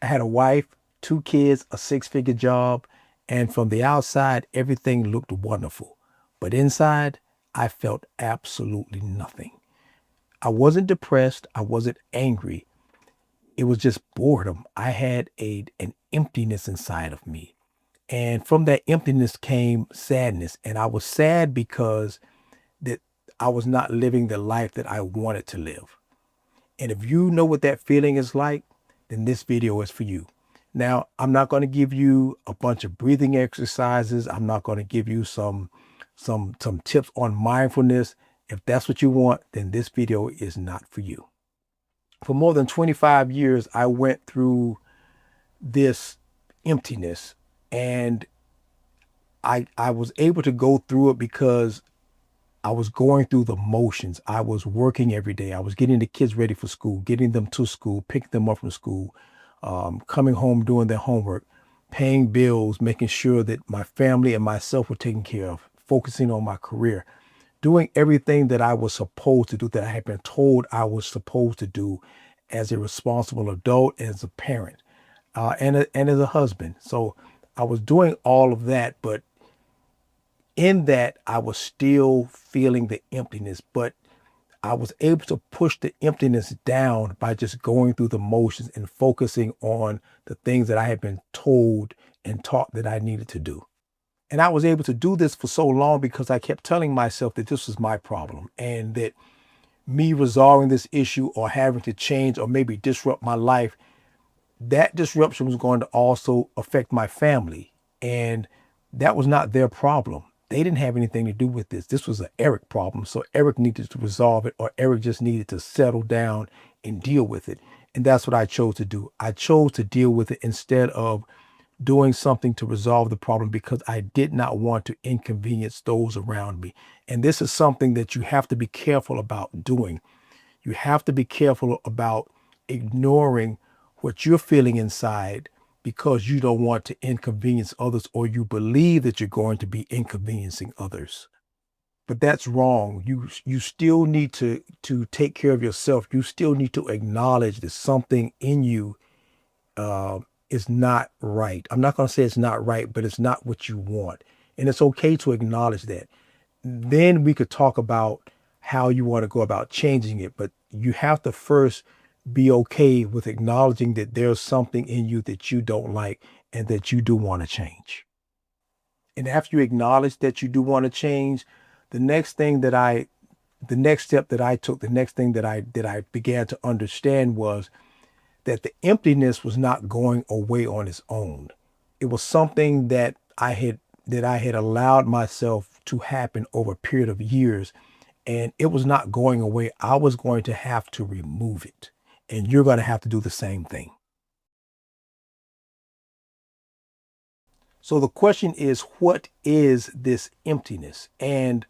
I had a wife, two kids, a six-figure job, and from the outside, everything looked wonderful. But inside, I felt absolutely nothing. I wasn't depressed. I wasn't angry. It was just boredom. I had an emptiness inside of me. And from that emptiness came sadness. And I was sad because that I was not living the life that I wanted to live. And if you know what that feeling is like, then this video is for you. Now, I'm not going to give you a bunch of breathing exercises. I'm not going to give you some tips on mindfulness. If that's what you want, then this video is not for you. For more than 25 years, I went through this emptiness, and I was able to go through it because I was going through the motions. I was working every day. I was getting the kids ready for school, getting them to school, picking them up from school, coming home, doing their homework, paying bills, making sure that my family and myself were taken care of, focusing on my career, doing everything that I was supposed to do, that I had been told I was supposed to do as a responsible adult, as a parent, and as a husband. So I was doing all of that, but in that I was still feeling the emptiness, but I was able to push the emptiness down by just going through the motions and focusing on the things that I had been told and taught that I needed to do. And I was able to do this for so long because I kept telling myself that this was my problem, and that me resolving this issue or having to change or maybe disrupt my life, that disruption was going to also affect my family. And that was not their problem. They didn't have anything to do with this. This was an Eric problem. So Eric needed to resolve it, or Eric just needed to settle down and deal with it. And that's what I chose to do. I chose to deal with it instead of doing something to resolve the problem, because I did not want to inconvenience those around me. And this is something that you have to be careful about doing. You have to be careful about ignoring what you're feeling inside because you don't want to inconvenience others, or you believe that you're going to be inconveniencing others. But that's wrong. You still need to take care of yourself. You still need to acknowledge that something in you uh, is not right. I'm not going to say it's not right, but it's not what you want. And it's okay to acknowledge that. Then we could talk about how you want to go about changing it. But you have to first be okay with acknowledging that there's something in you that you don't like and that you do want to change. And after you acknowledge that you do want to change, the next thing that I the next step that I took, the next thing that I began to understand was that the emptiness was not going away on its own. It was something that I had allowed myself to happen over a period of years, and it was not going away. I was going to have to remove it. And you're going to have to do the same thing. So the question is, what is this emptiness? And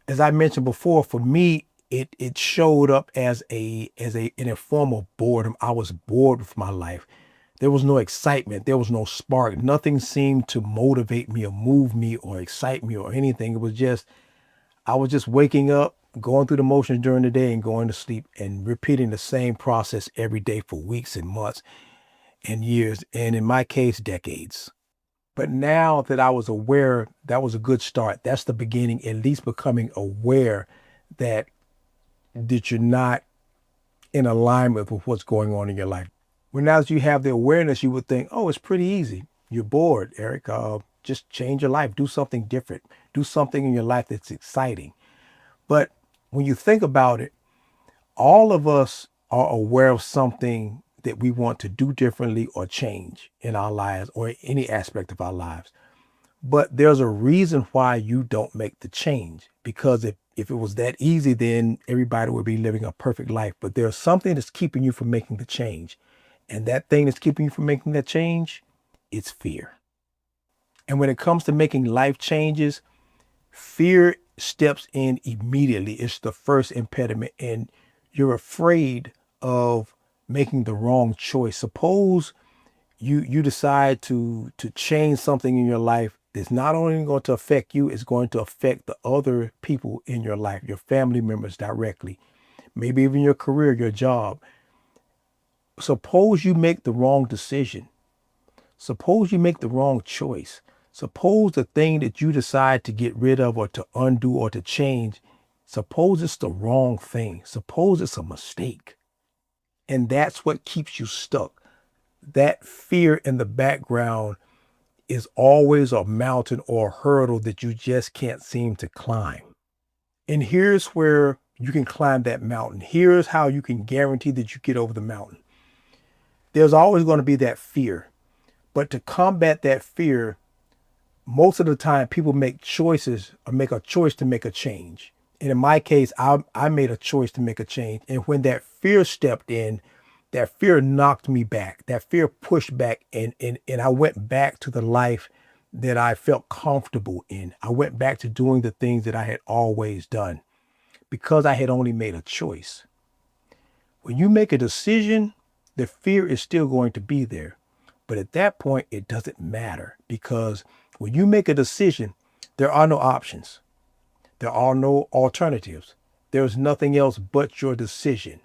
as I mentioned before, for me, it showed up as in a form of boredom. I was bored with my life. There was no excitement. There was no spark. Nothing seemed to motivate me or move me or excite me or anything. It was just I was just waking up, going through the motions during the day and going to sleep and repeating the same process every day for weeks and months and years, and in my case, decades. But now that I was aware, that was a good start. That's the beginning, at least becoming aware that you're not in alignment with what's going on in your life. When now that you have the awareness, you would think, oh, it's pretty easy. You're bored, Eric. Just change your life. Do something different. Do something in your life that's exciting. But when you think about it, all of us are aware of something that we want to do differently or change in our lives or any aspect of our lives. But there's a reason why you don't make the change. Because if it was that easy, then everybody would be living a perfect life. But there's something that's keeping you from making the change. And that thing that's keeping you from making that change, it's fear. And when it comes to making life changes, fear steps in immediately. It's the first impediment, and you're afraid of making the wrong choice. Suppose you decide to change something in your life that's not only going to affect you, it's going to affect the other people in your life, your family members directly, maybe even your career, your job. Suppose you make the wrong decision. Suppose you make the wrong choice. Suppose the thing that you decide to get rid of or to undo or to change, suppose it's the wrong thing. Suppose it's a mistake. And that's what keeps you stuck. That fear in the background is always a mountain or a hurdle that you just can't seem to climb. And here's where you can climb that mountain. Here's how you can guarantee that you get over the mountain. There's always going to be that fear. But to combat that fear, most of the time people make choices or make a choice to make a change. And in my case, I made a choice to make a change. And when that fear stepped in, that fear knocked me back. That fear pushed back and I went back to the life that I felt comfortable in. I went back to doing the things that I had always done because I had only made a choice. When you make a decision, the fear is still going to be there. But at that point, it doesn't matter because when you make a decision, there are no options. There are no alternatives. There's nothing else but your decision.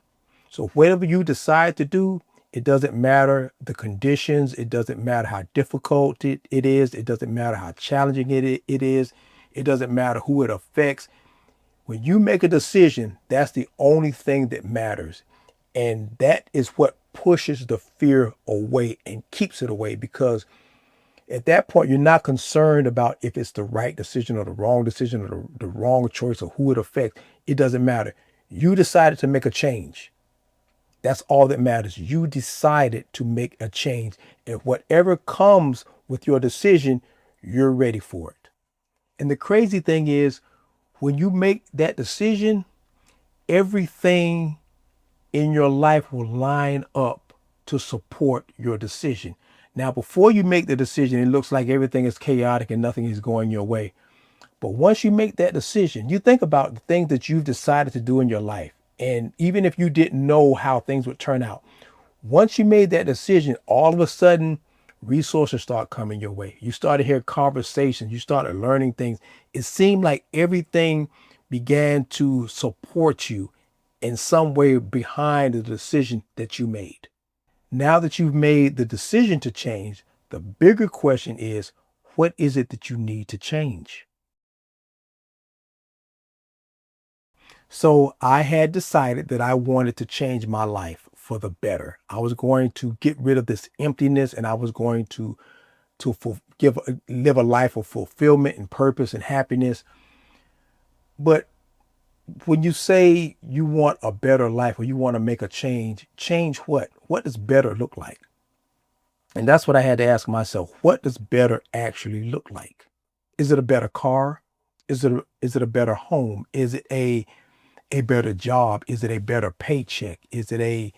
So whatever you decide to do, it doesn't matter the conditions. It doesn't matter how difficult it is. It doesn't matter how challenging it is. It doesn't matter who it affects. When you make a decision, that's the only thing that matters. And that is what pushes the fear away and keeps it away, because at that point, you're not concerned about if it's the right decision or the wrong decision or the wrong choice or who it affects. It doesn't matter. You decided to make a change. That's all that matters. You decided to make a change. And whatever comes with your decision, you're ready for it. And the crazy thing is, when you make that decision, everything in your life will line up to support your decision. Now, before you make the decision, it looks like everything is chaotic and nothing is going your way. But once you make that decision, you think about the things that you've decided to do in your life. And even if you didn't know how things would turn out, once you made that decision, all of a sudden, resources start coming your way. You started hearing conversations. You started learning things. It seemed like everything began to support you in some way behind the decision that you made. Now that you've made the decision to change, the bigger question is, what is it that you need to change? So I had decided that I wanted to change my life for the better. I was going to get rid of this emptiness, and I was going to live a life of fulfillment and purpose and happiness. But when you say you want a better life or you want to make a change, change what? What does better look like? And that's what I had to ask myself. What does better actually look like? Is it a better car? Is it a better home? Is it a better job? Is it a better paycheck? Is it a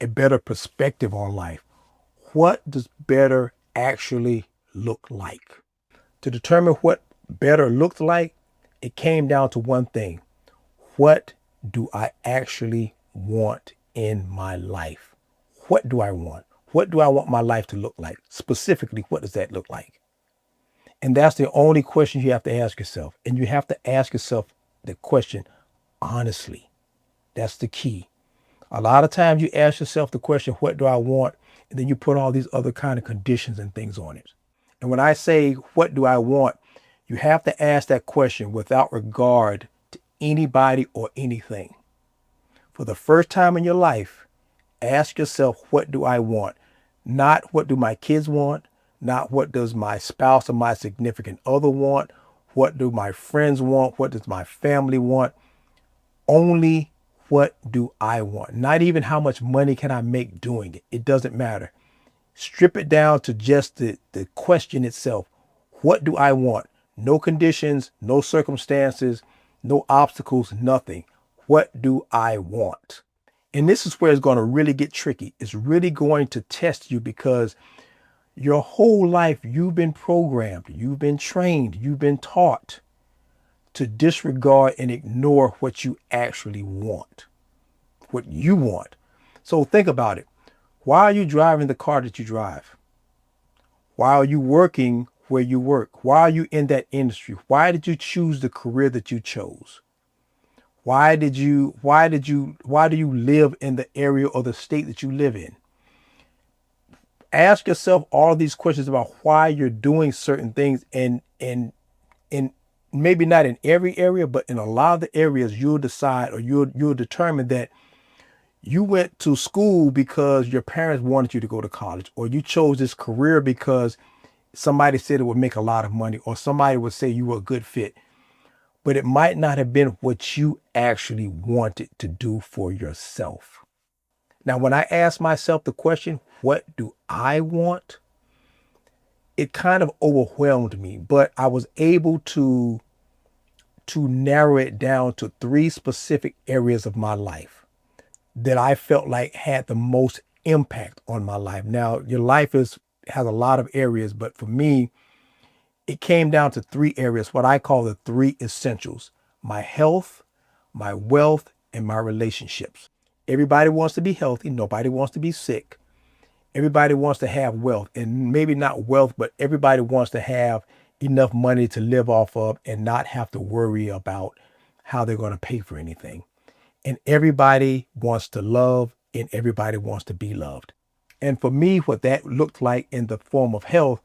better perspective on life? What does better actually look like? To determine what better looked like, it came down to one thing. What do I actually want in my life? What do I want? What do I want my life to look like? Specifically, what does that look like? And that's the only question you have to ask yourself. And you have to ask yourself the question honestly. That's the key. A lot of times you ask yourself the question, what do I want? And then you put all these other kind of conditions and things on it. And when I say, what do I want? You have to ask that question without regard to anybody or anything. For the first time in your life, ask yourself, what do I want? Not what do my kids want? Not what does my spouse or my significant other want? What do my friends want? What does my family want? Only what do I want? Not even how much money can I make doing it. It doesn't matter. Strip it down to just the question itself. What do I want? No conditions, no circumstances, no obstacles, nothing. What do I want? And this is where it's going to really get tricky. It's really going to test you because your whole life you've been programmed, you've been trained, you've been taught to disregard and ignore what you actually want, what you want. So think about it. Why are you driving the car that you drive? Why are you working where you work? Why are you in that industry? Why did you choose the career that you chose? Why do you live in the area or the state that you live in? ask yourself all these questions about why you're doing certain things, and maybe not in every area, but in a lot of the areas, you'll decide, or you'll determine that you went to school because your parents wanted you to go to college, or you chose this career because somebody said it would make a lot of money, or somebody would say you were a good fit, but it might not have been what you actually wanted to do for yourself. Now, when I ask myself the question, what do I want? It kind of overwhelmed me, but I was able to narrow it down to three specific areas of my life that I felt like had the most impact on my life. Now, your life has a lot of areas, but for me, it came down to three areas, what I call the three essentials: my health, my wealth, and my relationships. Everybody wants to be healthy. Nobody wants to be sick. Everybody wants to have wealth, and maybe not wealth, but everybody wants to have enough money to live off of and not have to worry about how they're going to pay for anything. And everybody wants to love, and everybody wants to be loved. And for me, what that looked like in the form of health,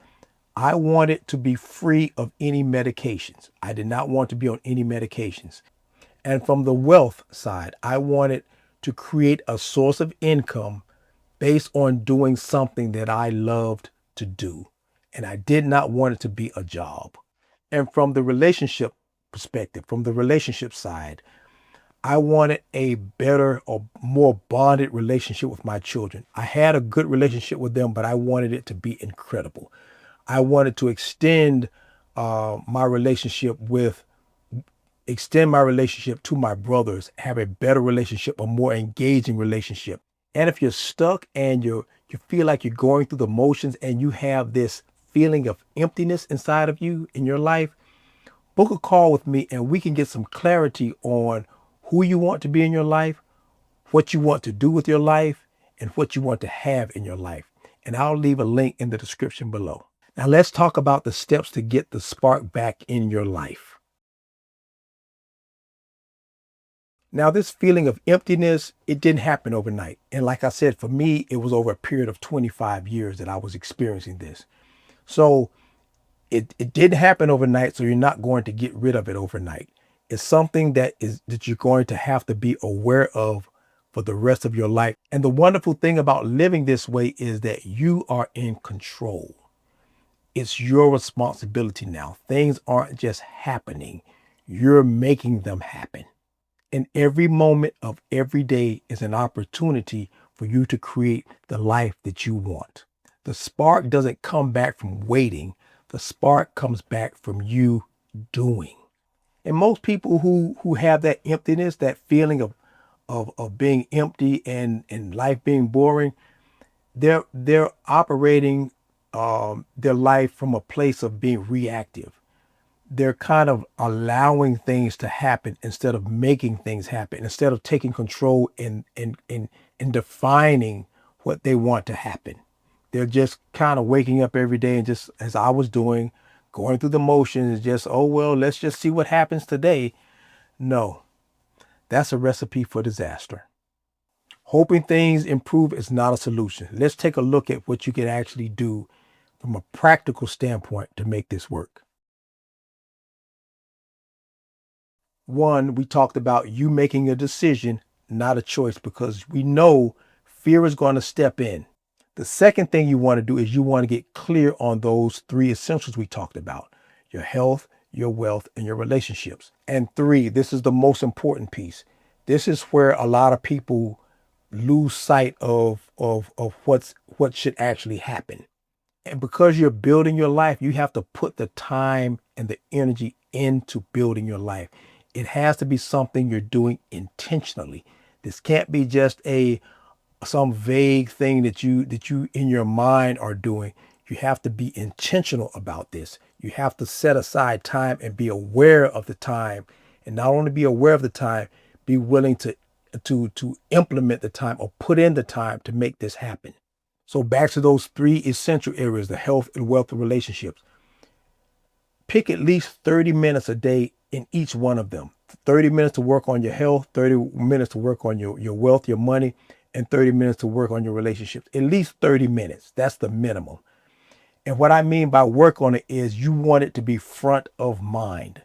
I wanted to be free of any medications. I did not want to be on any medications. And from the wealth side, I wanted to create a source of income based on doing something that I loved to do. And I did not want it to be a job. And from the relationship perspective, from the relationship side, I wanted a better or more bonded relationship with my children. I had a good relationship with them, but I wanted it to be incredible. I wanted to my relationship with extend my relationship to my brothers, have a better relationship, a more engaging relationship. And if you're stuck and you feel like you're going through the motions and you have this feeling of emptiness inside of you in your life, book a call with me and we can get some clarity on who you want to be in your life, what you want to do with your life, and what you want to have in your life. And I'll leave a link in the description below. Now let's talk about the steps to get the spark back in your life. Now, this feeling of emptiness, it didn't happen overnight. And like I said, for me, it was over a period of 25 years that I was experiencing this. So it didn't happen overnight. So you're not going to get rid of it overnight. It's something that you're going to have to be aware of for the rest of your life. And the wonderful thing about living this way is that you are in control. It's your responsibility now. Things aren't just happening. You're making them happen. And every moment of every day is an opportunity for you to create the life that you want. The spark doesn't come back from waiting. The spark comes back from you doing. And most people who have that emptiness, that feeling of being empty and life being boring, they're operating their life from a place of being reactive. They're kind of allowing things to happen instead of making things happen, instead of taking control and defining what they want to happen. They're just kind of waking up every day and, just as I was doing, going through the motions, just, oh, well, let's just see what happens today. No, that's a recipe for disaster. Hoping things improve is not a solution. Let's take a look at what you can actually do from a practical standpoint to make this work. One, we talked about you making a decision, not a choice, because we know fear is going to step in. The second thing you want to do is you want to get clear on those three essentials we talked about: your health, your wealth, and your relationships. And three, this is the most important piece. This is where a lot of people lose sight of what should actually happen. And because you're building your life, you have to put the time and the energy into building your life. It has to be something you're doing intentionally. This can't be just some vague thing that you in your mind are doing. You have to be intentional about this. You have to set aside time and be aware of the time. And not only be aware of the time, be willing to implement the time or put in the time to make this happen. So back to those three essential areas: the health and wealth and relationships. Pick at least 30 minutes a day in each one of them. 30 minutes to work on your health, 30 minutes to work on your wealth, your money, and 30 minutes to work on your relationships. At least 30 minutes. That's the minimum. And what I mean by work on it is you want it to be front of mind.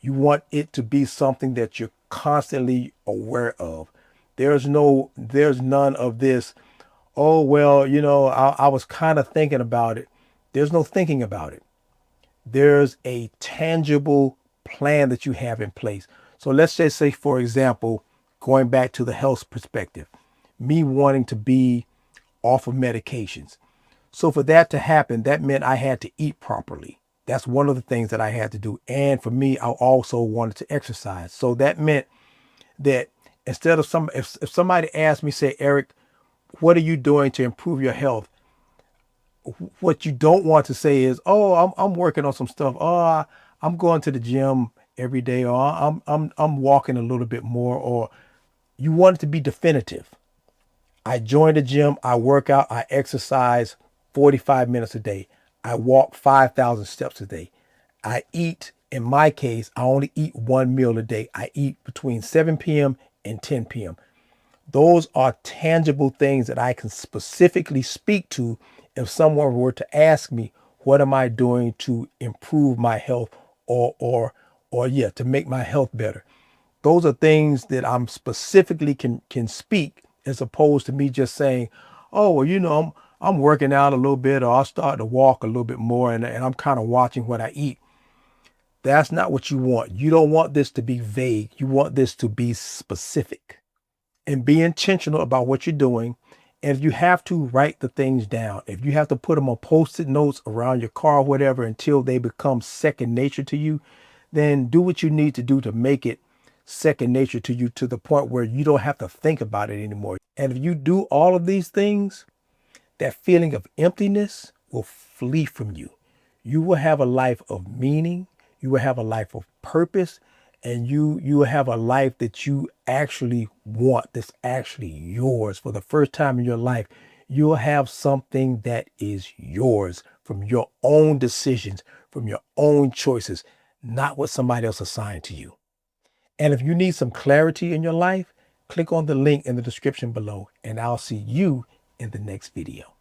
You want it to be something that you're constantly aware of. There's none of this, oh, well, I was kind of thinking about it. There's no thinking about it. There's a tangible plan that you have in place. So let's just say, for example, going back to the health perspective, me wanting to be off of medications. So for that to happen, that meant I had to eat properly. That's one of the things that I had to do. And for me, I also wanted to exercise. So that meant that instead of if somebody asked me, say, Eric, what are you doing to improve your health? What you don't want to say is, oh, I'm working on some stuff. Oh, I'm going to the gym every day, or I'm walking a little bit more, or you want it to be definitive. I join the gym, I work out, I exercise 45 minutes a day. I walk 5,000 steps a day. I eat, in my case, I only eat one meal a day. I eat between 7 p.m. and 10 p.m. Those are tangible things that I can specifically speak to if someone were to ask me, what am I doing to improve my health or yeah, to make my health better? Those are things that I'm specifically can speak, as opposed to me just saying, oh, well, I'm working out a little bit, or I'll start to walk a little bit more, and I'm kind of watching what I eat. That's not what you want. You don't want this to be vague. You want this to be specific. And be intentional about what you're doing. And if you have to, write the things down. If you have to put them on post-it notes around your car or whatever until they become second nature to you, then do what you need to do to make it second nature to you, to the point where you don't have to think about it anymore. And if you do all of these things, that feeling of emptiness will flee from you. You will have a life of meaning. You will have a life of purpose, and you will have a life that you actually want, that's actually yours. For the first time in your life, you'll have something that is yours from your own decisions, from your own choices, not what somebody else assigned to you. And if you need some clarity in your life, click on the link in the description below, and I'll see you in the next video.